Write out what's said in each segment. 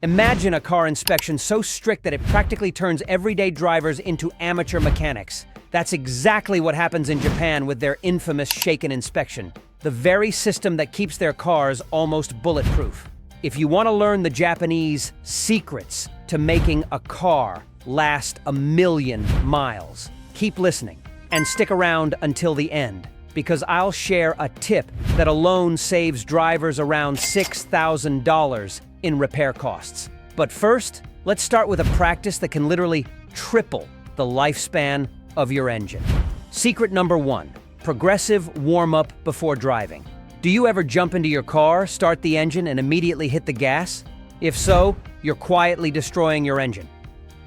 Imagine a car inspection so strict that it practically turns everyday drivers into amateur mechanics. That's exactly what happens in Japan with their infamous shaken inspection, the very system that keeps their cars almost bulletproof. If you want to learn the Japanese secrets to making a car last 1,000,000 miles, keep listening and stick around until the end, because I'll share a tip that alone saves drivers around $6,000 in repair costs. But first, let's start with a practice that can literally triple the lifespan of your engine. Secret number 1, progressive warm-up before driving. Do you ever jump into your car, start the engine, and immediately hit the gas? If so, you're quietly destroying your engine.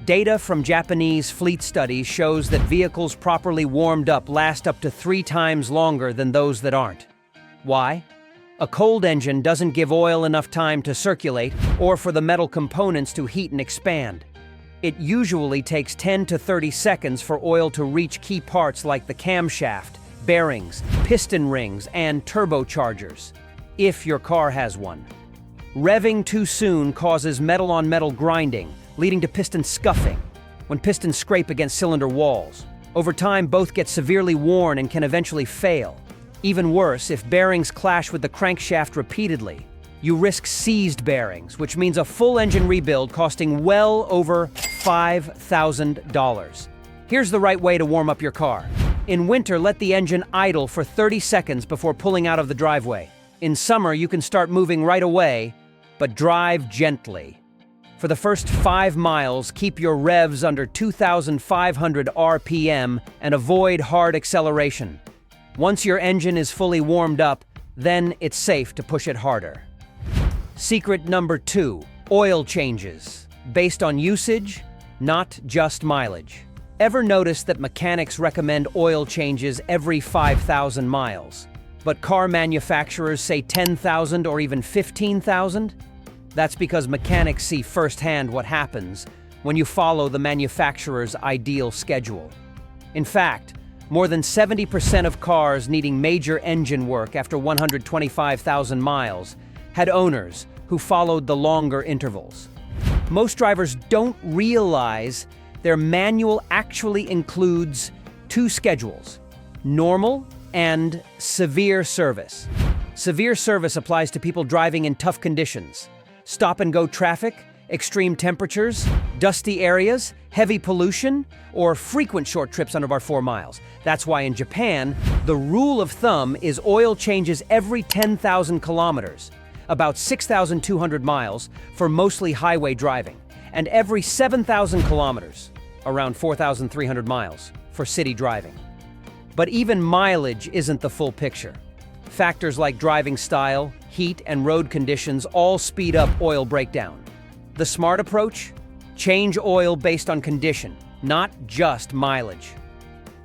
Data from Japanese fleet studies shows that vehicles properly warmed up last up to 3 times longer than those that aren't. Why? A cold engine doesn't give oil enough time to circulate or for the metal components to heat and expand. It usually takes 10 to 30 seconds for oil to reach key parts like the camshaft, bearings, piston rings, and turbochargers, if your car has one. Revving too soon causes metal-on-metal grinding, leading to piston scuffing, when pistons scrape against cylinder walls. Over time, both get severely worn and can eventually fail. Even worse, if bearings clash with the crankshaft repeatedly, you risk seized bearings, which means a full engine rebuild costing well over $5,000. Here's the right way to warm up your car. In winter, let the engine idle for 30 seconds before pulling out of the driveway. In summer, you can start moving right away, but drive gently. For the first 5 miles, keep your revs under 2,500 RPM and avoid hard acceleration. Once your engine is fully warmed up, then it's safe to push it harder. Secret number 2, oil changes, based on usage, not just mileage. Ever notice that mechanics recommend oil changes every 5,000 miles, but car manufacturers say 10,000 or even 15,000? That's because mechanics see firsthand what happens when you follow the manufacturer's ideal schedule. In fact, more than 70% of cars needing major engine work after 125,000 miles had owners who followed the longer intervals. Most drivers don't realize their manual actually includes 2 schedules, normal and severe service. Severe service applies to people driving in tough conditions, stop-and-go traffic, extreme temperatures, dusty areas, heavy pollution, or frequent short trips under 4 miles. That's why in Japan, the rule of thumb is oil changes every 10,000 kilometers, about 6,200 miles for mostly highway driving, and every 7,000 kilometers, around 4,300 miles, for city driving. But even mileage isn't the full picture. Factors like driving style, heat, and road conditions all speed up oil breakdown. The smart approach? Change oil based on condition, not just mileage.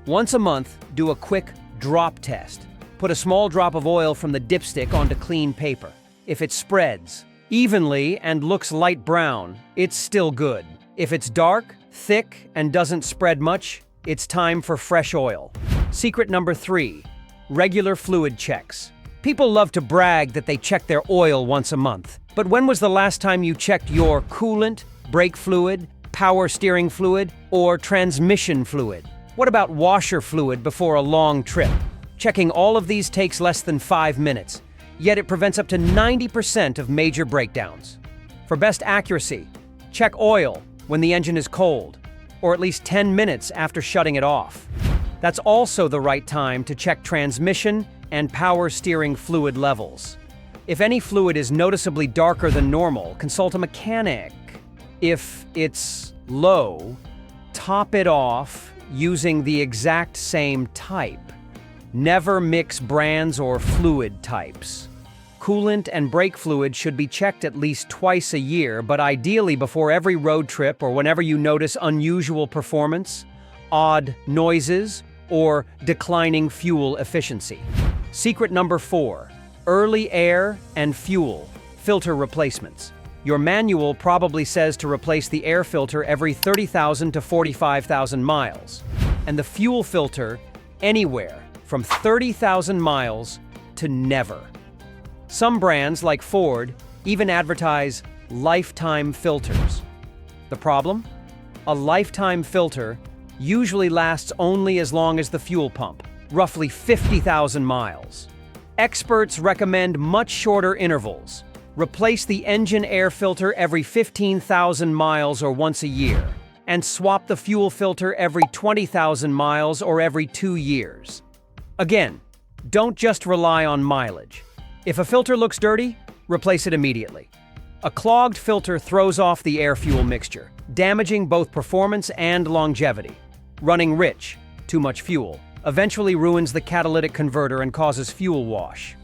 Once a month, do a quick drop test. Put a small drop of oil from the dipstick onto clean paper. If it spreads evenly and looks light brown, it's still good. If it's dark, thick, and doesn't spread much, it's time for fresh oil. Secret number 3, regular fluid checks. People love to brag that they check their oil once a month. But when was the last time you checked your coolant, brake fluid, power steering fluid, or transmission fluid? What about washer fluid before a long trip? Checking all of these takes less than 5 minutes, yet it prevents up to 90% of major breakdowns. For best accuracy, check oil when the engine is cold, or at least 10 minutes after shutting it off. That's also the right time to check transmission and power steering fluid levels. If any fluid is noticeably darker than normal, consult a mechanic. If it's low, top it off using the exact same type. Never mix brands or fluid types. Coolant and brake fluid should be checked at least twice a year, but ideally before every road trip or whenever you notice unusual performance, odd noises, or declining fuel efficiency. Secret number 4, early air and fuel filter replacements. Your manual probably says to replace the air filter every 30,000 to 45,000 miles, and the fuel filter anywhere from 30,000 miles to never. Some brands, like Ford, even advertise lifetime filters. The problem? A lifetime filter usually lasts only as long as the fuel pump, roughly 50,000 miles. Experts recommend much shorter intervals. Replace the engine air filter every 15,000 miles or once a year, and swap the fuel filter every 20,000 miles or every 2 years. Again, don't just rely on mileage. If a filter looks dirty, replace it immediately. A clogged filter throws off the air-fuel mixture, damaging both performance and longevity. Running rich, too much fuel, eventually ruins the catalytic converter and causes fuel wash.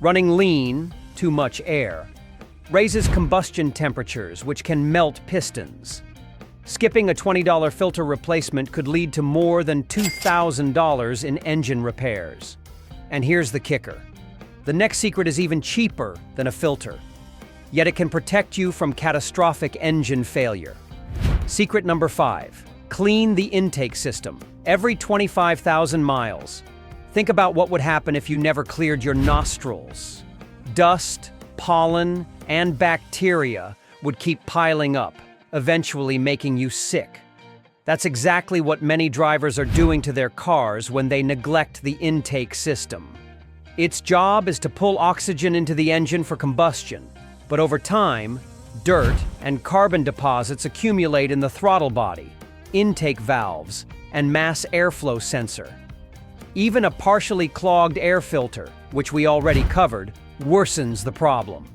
Running lean, too much air, raises combustion temperatures, which can melt pistons. Skipping a $20 filter replacement could lead to more than $2,000 in engine repairs. And here's the kicker. The next secret is even cheaper than a filter, yet it can protect you from catastrophic engine failure. Secret number 5. Clean the intake system every 25,000 miles. Think about what would happen if you never cleared your nostrils. Dust, pollen, and bacteria would keep piling up, eventually making you sick. That's exactly what many drivers are doing to their cars when they neglect the intake system. Its job is to pull oxygen into the engine for combustion, but over time, dirt and carbon deposits accumulate in the throttle body, intake valves, and mass airflow sensor. Even a partially clogged air filter, which we already covered, worsens the problem.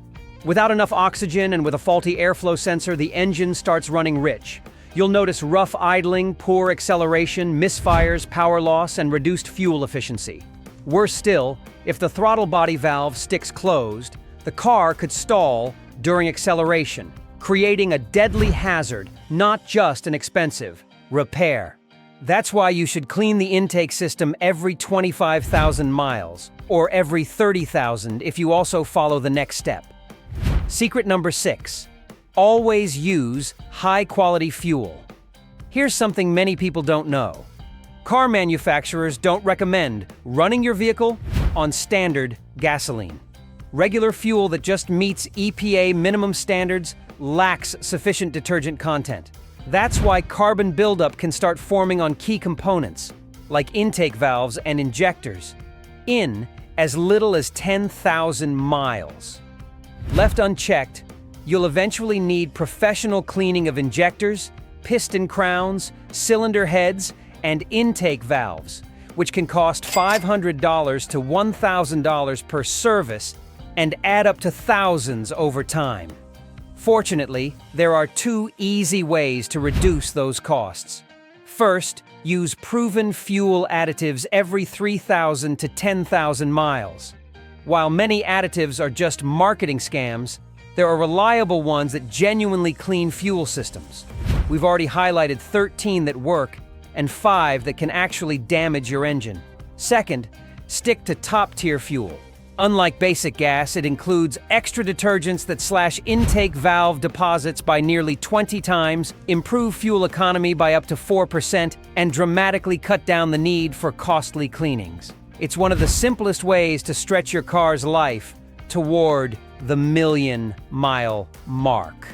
Without enough oxygen and with a faulty airflow sensor, the engine starts running rich. You'll notice rough idling, poor acceleration, misfires, power loss, and reduced fuel efficiency. Worse still, if the throttle body valve sticks closed, the car could stall during acceleration, creating a deadly hazard, not just an expensive repair. That's why you should clean the intake system every 25,000 miles, or every 30,000 if you also follow the next step. Secret number 6. Always use high-quality fuel. Here's something many people don't know. Car manufacturers don't recommend running your vehicle on standard gasoline. Regular fuel that just meets EPA minimum standards lacks sufficient detergent content. That's why carbon buildup can start forming on key components, like intake valves and injectors, in as little as 10,000 miles. Left unchecked, you'll eventually need professional cleaning of injectors, piston crowns, cylinder heads, and intake valves, which can cost $500 to $1,000 per service and add up to thousands over time. Fortunately, there are 2 easy ways to reduce those costs. First, use proven fuel additives every 3,000 to 10,000 miles. While many additives are just marketing scams, there are reliable ones that genuinely clean fuel systems. We've already highlighted 13 that work and 5 that can actually damage your engine. Second, stick to top-tier fuel. Unlike basic gas, it includes extra detergents that slash intake valve deposits by nearly 20 times, improve fuel economy by up to 4%, and dramatically cut down the need for costly cleanings. It's one of the simplest ways to stretch your car's life toward the 1,000,000-mile mark.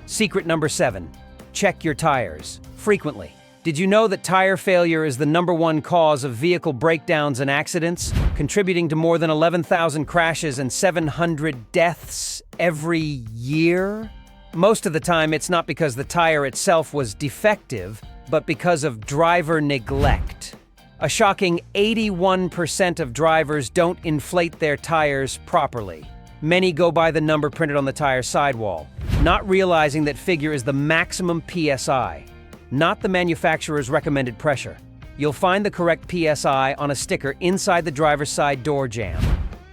Secret number 7. Check your tires frequently. Did you know that tire failure is the #1 cause of vehicle breakdowns and accidents, contributing to more than 11,000 crashes and 700 deaths every year? Most of the time, it's not because the tire itself was defective, but because of driver neglect. A shocking 81% of drivers don't inflate their tires properly. Many go by the number printed on the tire sidewall, not realizing that figure is the maximum PSI, not the manufacturer's recommended pressure. You'll find the correct PSI on a sticker inside the driver's side door jamb.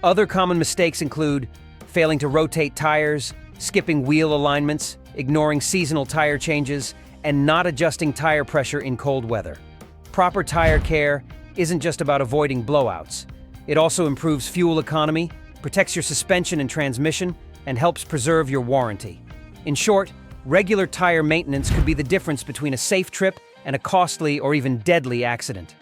Other common mistakes include failing to rotate tires, skipping wheel alignments, ignoring seasonal tire changes, and not adjusting tire pressure in cold weather. Proper tire care isn't just about avoiding blowouts. It also improves fuel economy, protects your suspension and transmission, and helps preserve your warranty. In short, regular tire maintenance could be the difference between a safe trip and a costly or even deadly accident.